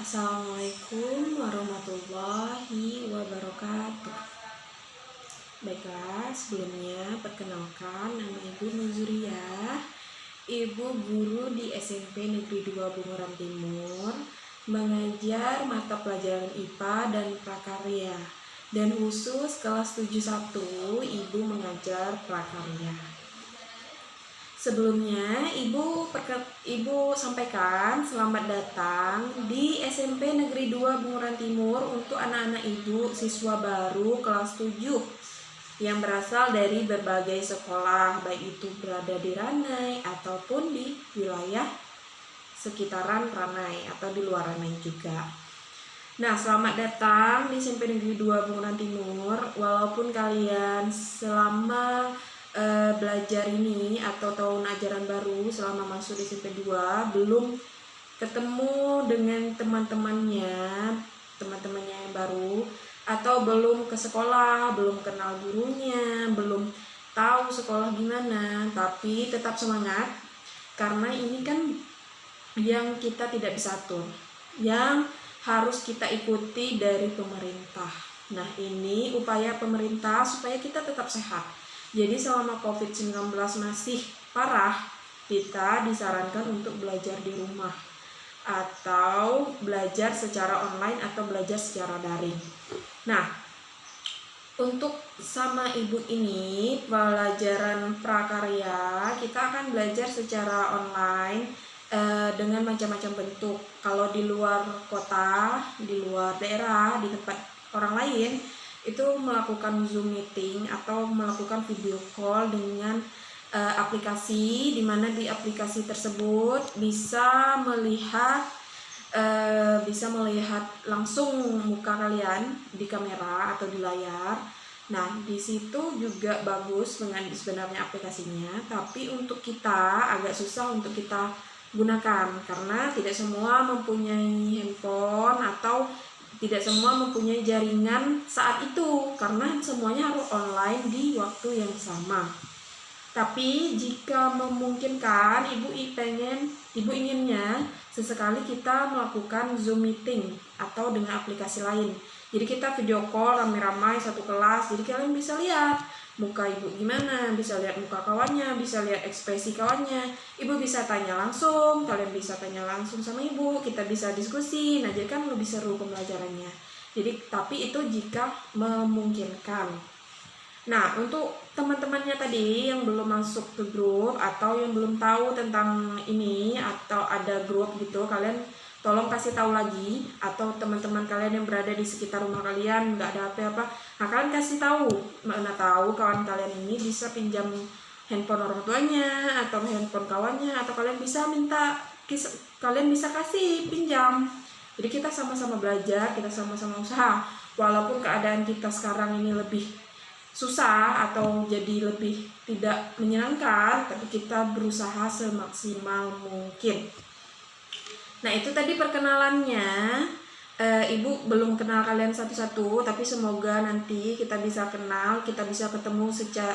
Assalamualaikum warahmatullahi wabarakatuh. Baiklah, sebelumnya perkenalkan nama Ibu Nuzuriyah, Ibu guru di SMP Negeri 2 Bunguran Timur, mengajar mata pelajaran IPA dan prakarya. Dan khusus kelas 71, Ibu mengajar prakarya. Sebelumnya, Ibu sampaikan selamat datang di SMP Negeri 2 Bunguran Timur untuk anak-anak Ibu siswa baru kelas 7 yang berasal dari berbagai sekolah, baik itu berada di Ranai ataupun di wilayah sekitaran Ranai atau di luar Ranai juga. Nah, selamat datang di SMP Negeri 2 Bunguran Timur. Walaupun kalian selama belajar ini atau tahun ajaran baru selama masuk di SMP 2 belum ketemu dengan teman-temannya yang baru, atau belum ke sekolah, belum kenal gurunya, belum tahu sekolah gimana, tapi tetap semangat karena ini kan yang kita tidak bisa atur, yang harus kita ikuti dari pemerintah. Nah, ini upaya pemerintah supaya kita tetap sehat. Jadi selama COVID-19 masih parah, kita disarankan untuk belajar di rumah atau belajar secara online atau belajar secara daring. Nah, untuk sama Ibu ini pelajaran prakarya kita akan belajar secara online dengan macam-macam bentuk. Kalau di luar kota, di luar daerah, di tempat orang lain, itu melakukan Zoom meeting atau melakukan video call dengan aplikasi, di mana di aplikasi tersebut bisa melihat langsung muka kalian di kamera atau di layar. Nah, di situ juga bagus dengan sebenarnya aplikasinya, tapi untuk kita agak susah untuk kita gunakan karena tidak semua mempunyai handphone atau tidak semua mempunyai jaringan saat itu, karena semuanya harus online di waktu yang sama. Tapi jika memungkinkan, ibu inginnya sesekali kita melakukan Zoom meeting atau dengan aplikasi lain. Jadi kita video call ramai-ramai satu kelas, jadi kalian bisa lihat muka ibu gimana, bisa lihat muka kawannya, bisa lihat ekspresi kawannya. Ibu bisa tanya langsung, kalian bisa tanya langsung sama ibu, kita bisa diskusi. Nah, jadi kan lebih seru pembelajarannya. Jadi, tapi itu jika memungkinkan. Nah, untuk teman-temannya tadi yang belum masuk ke grup atau yang belum tahu tentang ini atau ada grup gitu, kalian tolong kasih tahu lagi, atau teman-teman kalian yang berada di sekitar rumah kalian nggak ada apa-apa, nah kalian kasih tahu, mana tahu kawan kalian ini bisa pinjam handphone orang tuanya atau handphone kawannya, atau kalian bisa kasih pinjam. Jadi kita sama-sama belajar, kita sama-sama usaha. Walaupun keadaan kita sekarang ini lebih susah atau jadi lebih tidak menyenangkan, tapi kita berusaha semaksimal mungkin. Nah, itu tadi perkenalannya. Ibu belum kenal kalian satu-satu, tapi semoga nanti kita bisa kenal, kita bisa ketemu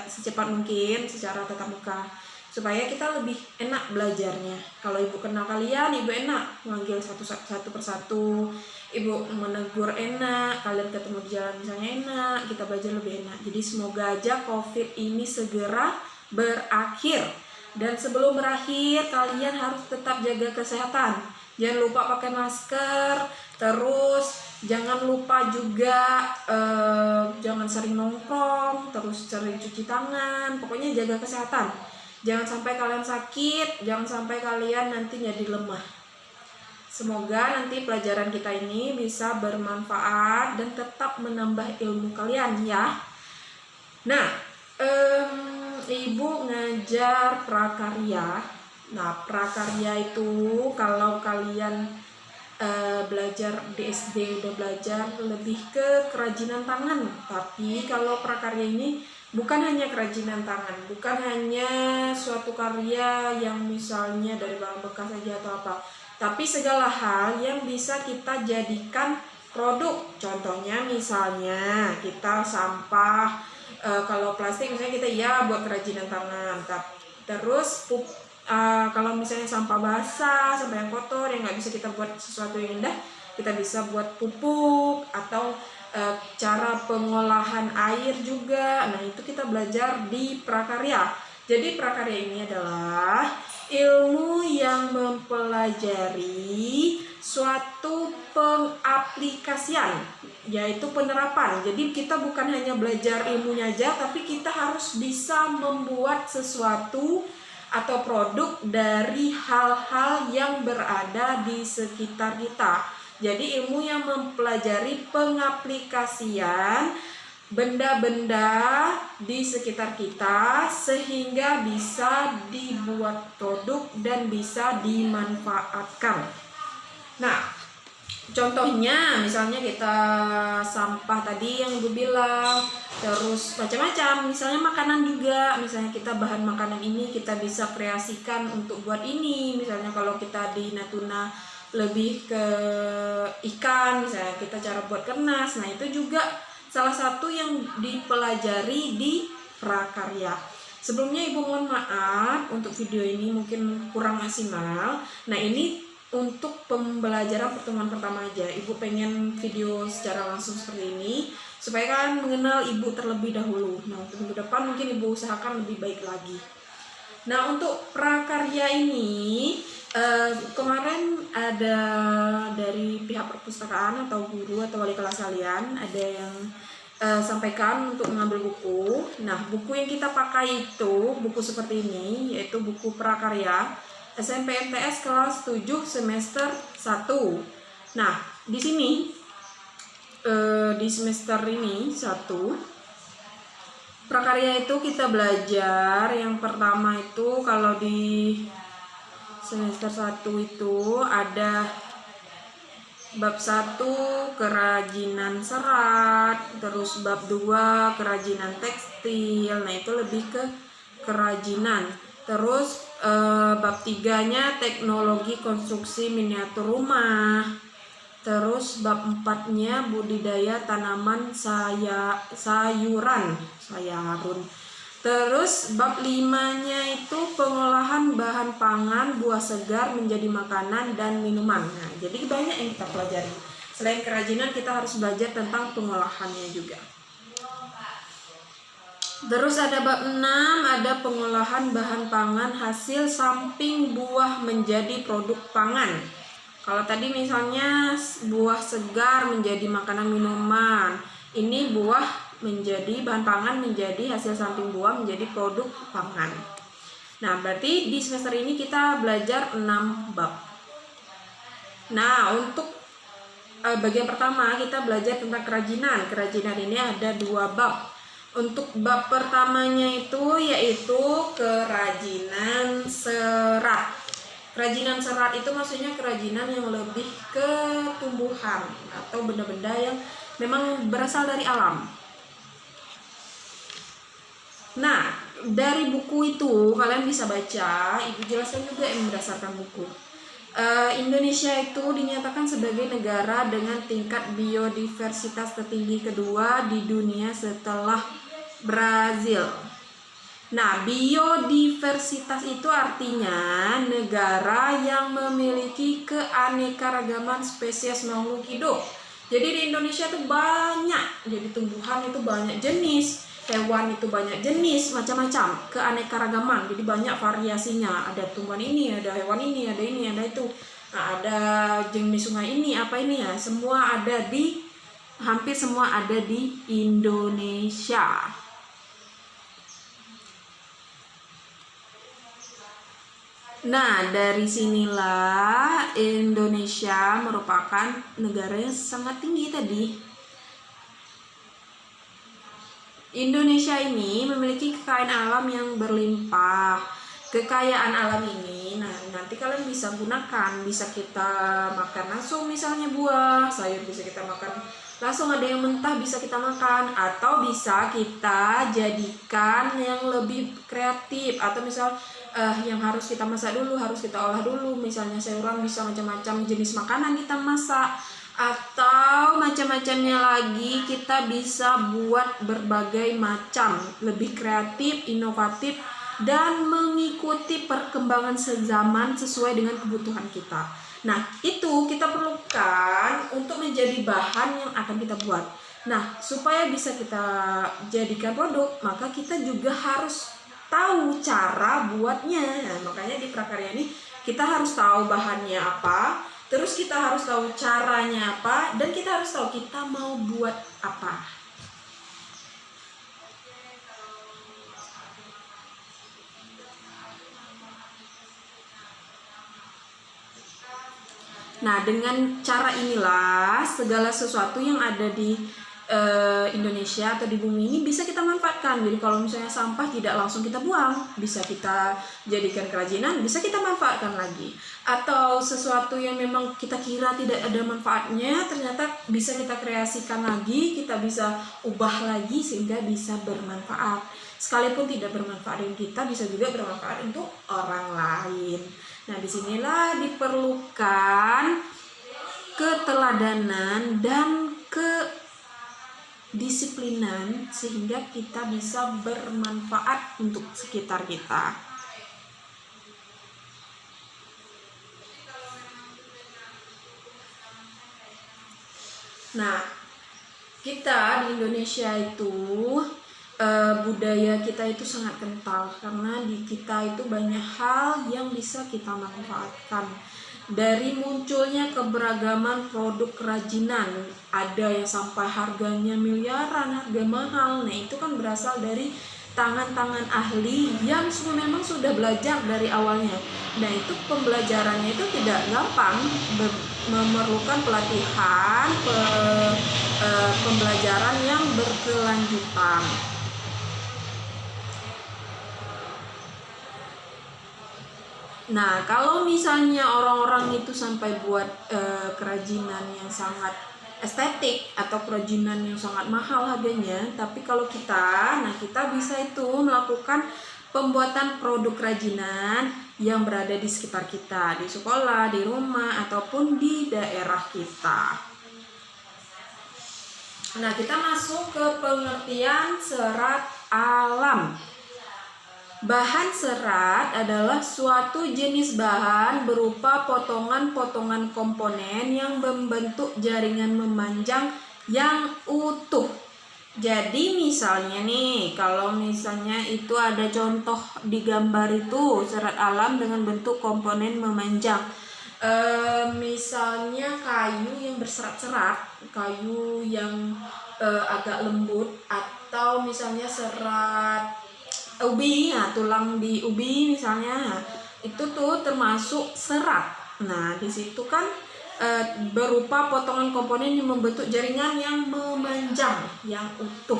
secepat mungkin secara tatap muka, supaya kita lebih enak belajarnya. Kalau ibu kenal kalian, ibu enak manggil satu persatu, ibu menegur enak, kalian ketemu di jalan misalnya enak, kita belajar lebih enak. Jadi semoga aja COVID ini segera berakhir. Dan sebelum berakhir, kalian harus tetap jaga kesehatan. Jangan lupa pakai masker, terus jangan lupa juga jangan sering nongkrong, terus sering cuci tangan, pokoknya jaga kesehatan. Jangan sampai kalian sakit, jangan sampai kalian nanti jadi lemah. Semoga nanti pelajaran kita ini bisa bermanfaat dan tetap menambah ilmu kalian ya. Nah, Ibu ngajar prakarya. Nah, prakarya itu kalau kalian belajar di SD udah belajar lebih ke kerajinan tangan. Tapi kalau prakarya ini bukan hanya kerajinan tangan, bukan hanya suatu karya yang misalnya dari barang bekas saja atau apa, tapi segala hal yang bisa kita jadikan produk. Contohnya misalnya kita sampah, kalau plastik misalnya kita buat kerajinan tangan. Terus kalau misalnya sampah basah, sampah yang kotor yang nggak bisa kita buat sesuatu yang indah, kita bisa buat pupuk atau cara pengolahan air juga. Nah, itu kita belajar di prakarya. Jadi prakarya ini adalah ilmu yang mempelajari suatu pengaplikasian, yaitu penerapan. Jadi kita bukan hanya belajar ilmunya aja, tapi kita harus bisa membuat sesuatu atau produk dari hal-hal yang berada di sekitar kita. Jadi ilmu yang mempelajari pengaplikasian benda-benda di sekitar kita sehingga bisa dibuat produk dan bisa dimanfaatkan. Nah, contohnya misalnya kita sampah tadi yang Ibu bilang, terus macam-macam, misalnya makanan juga, misalnya kita bahan makanan ini kita bisa kreasikan untuk buat ini. Misalnya kalau kita di Natuna lebih ke ikan, misalnya kita cara buat kernas. Nah, itu juga salah satu yang dipelajari di prakarya. Sebelumnya Ibu mohon maaf untuk video ini mungkin kurang maksimal. Nah, ini untuk pembelajaran pertemuan pertama aja. Ibu pengen video secara langsung seperti ini supaya kalian mengenal Ibu terlebih dahulu. Nah, untuk minggu depan mungkin Ibu usahakan lebih baik lagi. Nah, untuk prakarya ini kemarin ada dari pihak perpustakaan atau guru atau wali kelas kalian ada yang sampaikan untuk mengambil buku. Nah, buku yang kita pakai itu buku seperti ini, yaitu buku prakarya SMP MTS kelas 7 semester 1. Nah, di sini di semester ini 1 prakarya itu kita belajar yang pertama itu kalau di semester 1 itu ada bab 1 kerajinan serat, terus bab 2 kerajinan tekstil. Nah, itu lebih ke kerajinan. Terus bab 3-nya teknologi konstruksi miniatur rumah. Terus bab 4-nya budidaya tanaman sayuran. Terus bab 5-nya itu pengolahan bahan pangan buah segar menjadi makanan dan minuman. Nah, jadi banyak yang kita pelajari. Selain kerajinan, kita harus belajar tentang pengolahannya juga. Terus ada bab 6, ada pengolahan bahan pangan hasil samping buah menjadi produk pangan. Kalau tadi misalnya buah segar menjadi makanan minuman, ini buah menjadi bahan pangan menjadi hasil samping buah menjadi produk pangan. Nah, berarti di semester ini kita belajar 6 bab. Nah, untuk bagian pertama kita belajar tentang kerajinan. Kerajinan ini ada 2 bab. Untuk bab pertamanya itu yaitu kerajinan serat. Kerajinan serat itu maksudnya kerajinan yang lebih ke tumbuhan atau benda-benda yang memang berasal dari alam. Nah, dari buku itu kalian bisa baca, Ibu jelaskan juga yang berdasarkan buku. Indonesia itu dinyatakan sebagai negara dengan tingkat biodiversitas tertinggi kedua di dunia setelah Brazil. Nah, biodiversitas itu artinya negara yang memiliki keanekaragaman spesies makhluk hidup. Jadi di Indonesia itu banyak, jadi tumbuhan itu banyak jenis, hewan itu banyak jenis, macam-macam, keanekaragaman. Jadi banyak variasinya, ada tumbuhan ini, ada hewan ini, ada ini, ada itu. Nah, ada jenis sungai ini, apa ini ya, semua ada di, hampir semua ada di Indonesia. Nah, dari sinilah Indonesia merupakan negara yang sangat tinggi tadi. Indonesia ini memiliki kekayaan alam yang berlimpah. Kekayaan alam ini, nah nanti kalian bisa gunakan, bisa kita makan langsung, misalnya buah, sayur bisa kita makan langsung, ada yang mentah bisa kita makan, atau bisa kita jadikan yang lebih kreatif, atau misal yang harus kita masak dulu, harus kita olah dulu, misalnya sayuran bisa macam-macam jenis makanan kita masak, atau macam-macamnya lagi kita bisa buat berbagai macam, lebih kreatif, inovatif, dan mengikuti perkembangan sezaman sesuai dengan kebutuhan kita. Nah, itu kita perlukan untuk menjadi bahan yang akan kita buat. Nah, supaya bisa kita jadikan produk, maka kita juga harus tahu cara buatnya. Nah, makanya di prakarya ini kita harus tahu bahannya apa, terus kita harus tahu caranya apa, dan kita harus tahu kita mau buat apa. Nah, dengan cara inilah segala sesuatu yang ada di Indonesia atau di bumi ini bisa kita manfaatkan. Jadi kalau misalnya sampah tidak langsung kita buang, bisa kita jadikan kerajinan, bisa kita manfaatkan lagi. Atau sesuatu yang memang kita kira tidak ada manfaatnya, ternyata bisa kita kreasikan lagi, kita bisa ubah lagi sehingga bisa bermanfaat. Sekalipun tidak bermanfaat untuk kita, bisa juga bermanfaat untuk orang lain. Nah, disinilah diperlukan keteladanan dan kedisiplinan sehingga kita bisa bermanfaat untuk sekitar kita. Nah, kita di Indonesia itu budaya kita itu sangat kental karena di kita itu banyak hal yang bisa kita manfaatkan. Dari munculnya keberagaman produk kerajinan, ada yang sampai harganya miliaran, harga mahal. Nah, itu kan berasal dari tangan-tangan ahli yang memang sudah belajar dari awalnya. Nah, itu pembelajarannya itu tidak gampang, memerlukan pelatihan, pembelajaran yang berkelanjutan. Nah, kalau misalnya orang-orang itu sampai buat kerajinan yang sangat estetik atau kerajinan yang sangat mahal harganya, tapi kalau kita bisa itu melakukan pembuatan produk kerajinan yang berada di sekitar kita, di sekolah, di rumah, ataupun di daerah kita. Nah, kita masuk ke pengertian serat alam. Bahan serat adalah suatu jenis bahan berupa potongan-potongan komponen yang membentuk jaringan memanjang yang utuh. Jadi misalnya nih, kalau misalnya itu ada contoh di gambar itu serat alam dengan bentuk komponen memanjang. Misalnya kayu yang berserat-serat, kayu yang agak lembut, atau misalnya serat ubi, nah tulang di ubi misalnya, itu tuh termasuk serat. Nah, di situ kan berupa potongan komponen yang membentuk jaringan yang memanjang, yang utuh.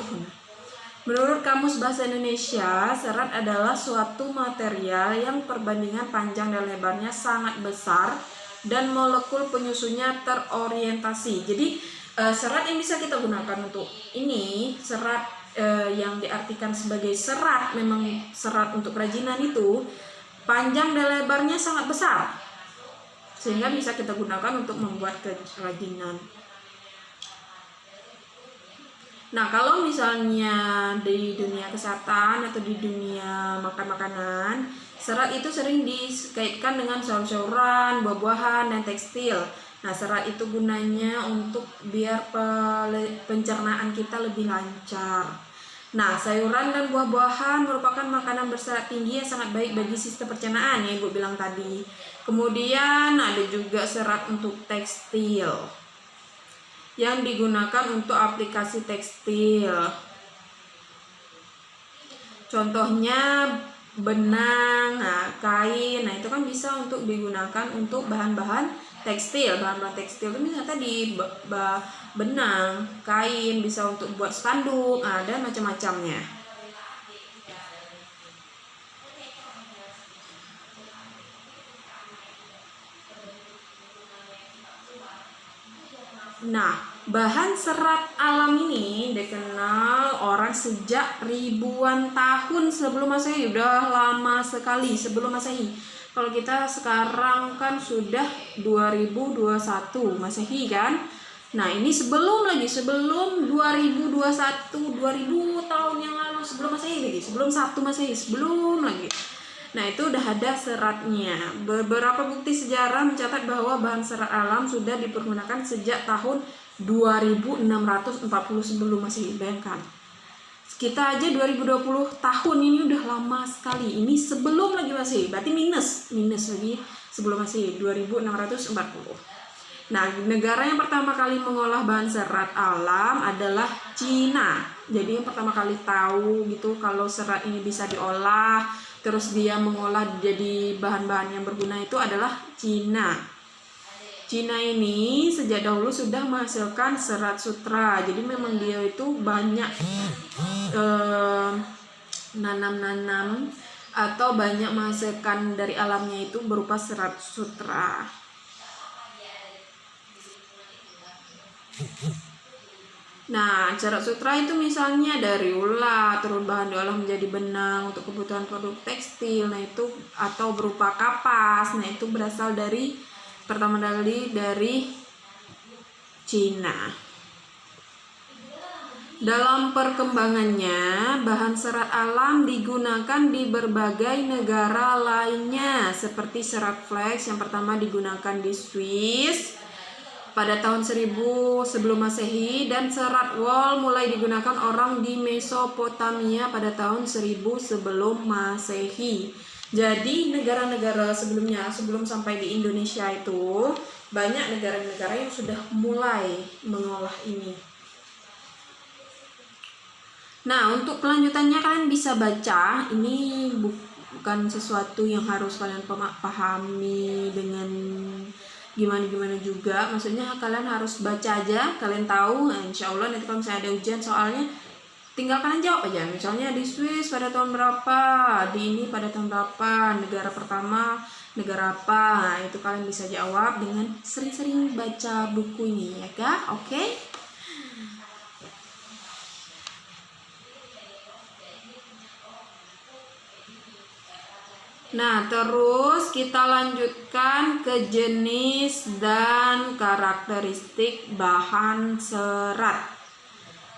Menurut Kamus Bahasa Indonesia, serat adalah suatu material yang perbandingan panjang dan lebarnya sangat besar dan molekul penyusunnya terorientasi. Jadi serat yang bisa kita gunakan untuk ini, serat yang diartikan sebagai serat, memang serat untuk kerajinan itu panjang dan lebarnya sangat besar sehingga bisa kita gunakan untuk membuat kerajinan. Nah, kalau misalnya di dunia kesehatan atau di dunia makan-makanan, serat itu sering dikaitkan dengan sayur-sayuran, buah-buahan, dan tekstil. Nah, serat itu gunanya untuk biar pencernaan kita lebih lancar. Nah, sayuran dan buah-buahan merupakan makanan berserat tinggi yang sangat baik bagi sistem pencernaan, ya Ibu bilang tadi. Kemudian ada juga serat untuk tekstil yang digunakan untuk aplikasi tekstil. Contohnya benang, kain. Nah, itu kan bisa untuk digunakan untuk bahan-bahan tekstil. Bahan-bahan tekstil itu misalnya tadi benang, kain, bisa untuk buat spanduk, dan macam-macamnya. Nah, bahan serat alam ini dikenal orang sejak ribuan tahun sebelum Masehi, udah lama sekali sebelum Masehi. Kalau kita sekarang kan sudah 2021 Masehi kan. Nah, ini sebelum 2021, 2000 tahun yang lalu sebelum Masehi lagi, sebelum 1 Masehi, sebelum lagi. Nah, itu udah ada seratnya. Beberapa bukti sejarah mencatat bahwa bahan serat alam sudah dipergunakan sejak tahun 2640 sebelum Masehi. Bayangkan. Kita aja 2020 tahun ini udah lama sekali. Ini sebelum lagi Masehi. Berarti minus lagi sebelum Masehi 2640. Nah, negara yang pertama kali mengolah bahan serat alam adalah Cina. Jadi yang pertama kali tahu gitu kalau serat ini bisa diolah, terus dia mengolah jadi bahan-bahan yang berguna itu adalah Cina. Cina ini sejak dahulu sudah menghasilkan serat sutra. Jadi memang dia itu banyak nanam-nanam atau banyak menghasilkan dari alamnya itu berupa serat sutra. Nah, serat sutra itu misalnya dari ulat, terus bahan diolah menjadi benang untuk kebutuhan produk tekstil. Nah, itu atau berupa kapas. Nah, itu berasal dari pertama kali dari Cina. Dalam perkembangannya, bahan serat alam digunakan di berbagai negara lainnya, seperti serat flax yang pertama digunakan di Swiss pada tahun 1000 sebelum Masehi, dan serat wol mulai digunakan orang di Mesopotamia pada tahun 1000 sebelum Masehi. Jadi negara-negara sebelumnya, sebelum sampai di Indonesia itu, banyak negara-negara yang sudah mulai mengolah ini. Nah, untuk kelanjutannya kalian bisa baca. Ini bukan sesuatu yang harus kalian pahami dengan gimana-gimana juga. Maksudnya kalian harus baca aja, kalian tahu. Nah, insya Allah nanti kalau misalnya ada ujian soalnya, tinggal kalian jawab aja. Misalnya di Swiss pada tahun berapa, di ini pada tahun berapa, negara pertama negara apa. Nah, itu kalian bisa jawab dengan sering-sering baca buku ini, ya kak? Oke? Nah, terus kita lanjutkan ke jenis dan karakteristik bahan serat.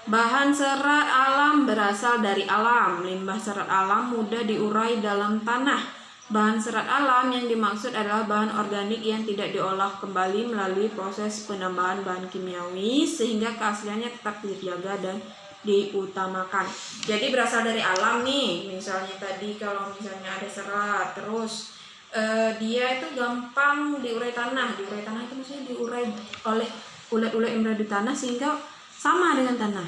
Bahan serat alam berasal dari alam. Limbah serat alam mudah diurai dalam tanah. Bahan serat alam yang dimaksud adalah bahan organik yang tidak diolah kembali melalui proses penambahan bahan kimiawi sehingga keasliannya tetap terjaga dan diutamakan. Jadi berasal dari alam nih. Misalnya tadi kalau misalnya ada serat, terus dia itu gampang diurai tanah. Diurai tanah itu maksudnya diurai oleh ulat-ulat yang berada di tanah sehingga sama dengan tanah.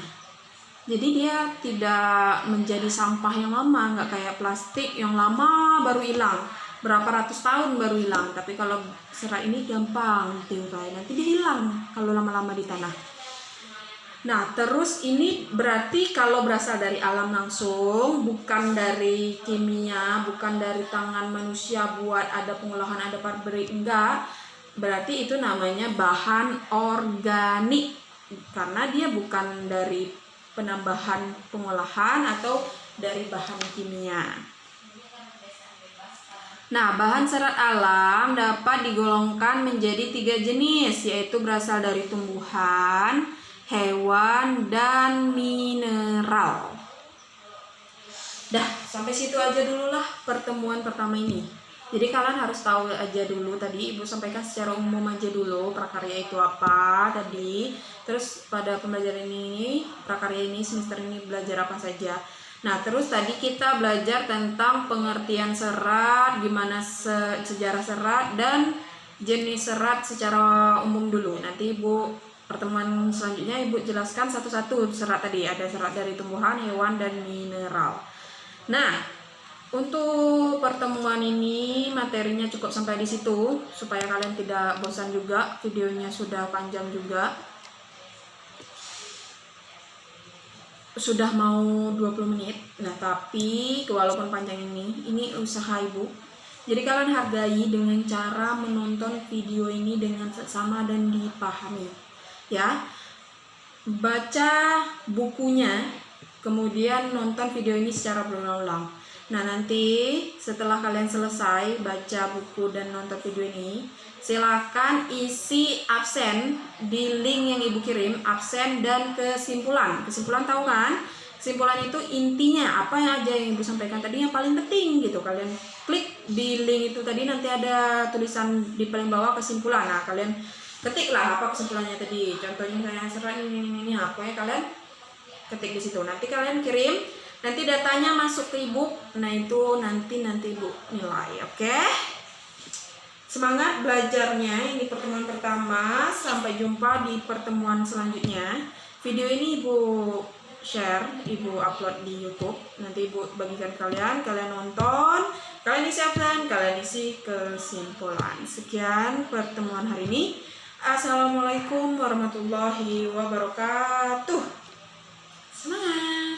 Jadi dia tidak menjadi sampah yang lama, nggak kayak plastik yang lama baru hilang, berapa ratus tahun baru hilang. Tapi kalau serat ini gampang diurai, nanti dia hilang kalau lama-lama di tanah. Nah, terus ini berarti kalau berasal dari alam langsung, bukan dari kimia, bukan dari tangan manusia buat ada pengolahan, ada pabrik, enggak. Berarti itu namanya bahan organik. Karena dia bukan dari penambahan pengolahan atau dari bahan kimia. Nah, bahan serat alam dapat digolongkan menjadi 3 jenis, yaitu berasal dari tumbuhan, hewan, dan mineral. Dah, sampai situ aja dulu lah pertemuan pertama ini. Jadi kalian harus tahu aja dulu, tadi Ibu sampaikan secara umum aja dulu prakarya itu apa tadi. Terus pada pembelajaran ini, prakarya ini semester ini belajar apa saja. Nah, terus tadi kita belajar tentang pengertian serat, gimana sejarah serat, dan jenis serat secara umum dulu. Nanti Ibu pertemuan selanjutnya Ibu jelaskan satu-satu serat tadi. Ada serat dari tumbuhan, hewan, dan mineral. Nah, untuk pertemuan ini materinya cukup sampai di situ supaya kalian tidak bosan juga. Videonya sudah panjang juga. Sudah mau 20 menit. Nah, tapi walaupun panjang ini usaha Ibu. Jadi kalian hargai dengan cara menonton video ini dengan seksama dan dipahami. Ya. Baca bukunya, kemudian nonton video ini secara berulang-ulang. Nah, nanti setelah kalian selesai baca buku dan nonton video ini, silakan isi absen di link yang Ibu kirim, absen dan kesimpulan. Kesimpulan tahu kan? Kesimpulan itu intinya apa yang aja yang Ibu sampaikan tadi yang paling penting gitu. Kalian klik di link itu tadi, nanti ada tulisan di paling bawah kesimpulan. Nah, kalian ketiklah apa kesimpulannya tadi. Contohnya saya serah ini apa ya, kalian ketik di situ. Nanti kalian kirim, nanti datanya masuk ke Ibu. Nah, itu nanti Ibu nilai, oke? Semangat belajarnya. Ini pertemuan pertama. Sampai jumpa di pertemuan selanjutnya. Video ini Ibu share, Ibu upload di YouTube. Nanti Ibu bagikan kalian nonton, kalian isi absen, kalian isi kesimpulan. Sekian pertemuan hari ini. Assalamualaikum warahmatullahi wabarakatuh. Semangat.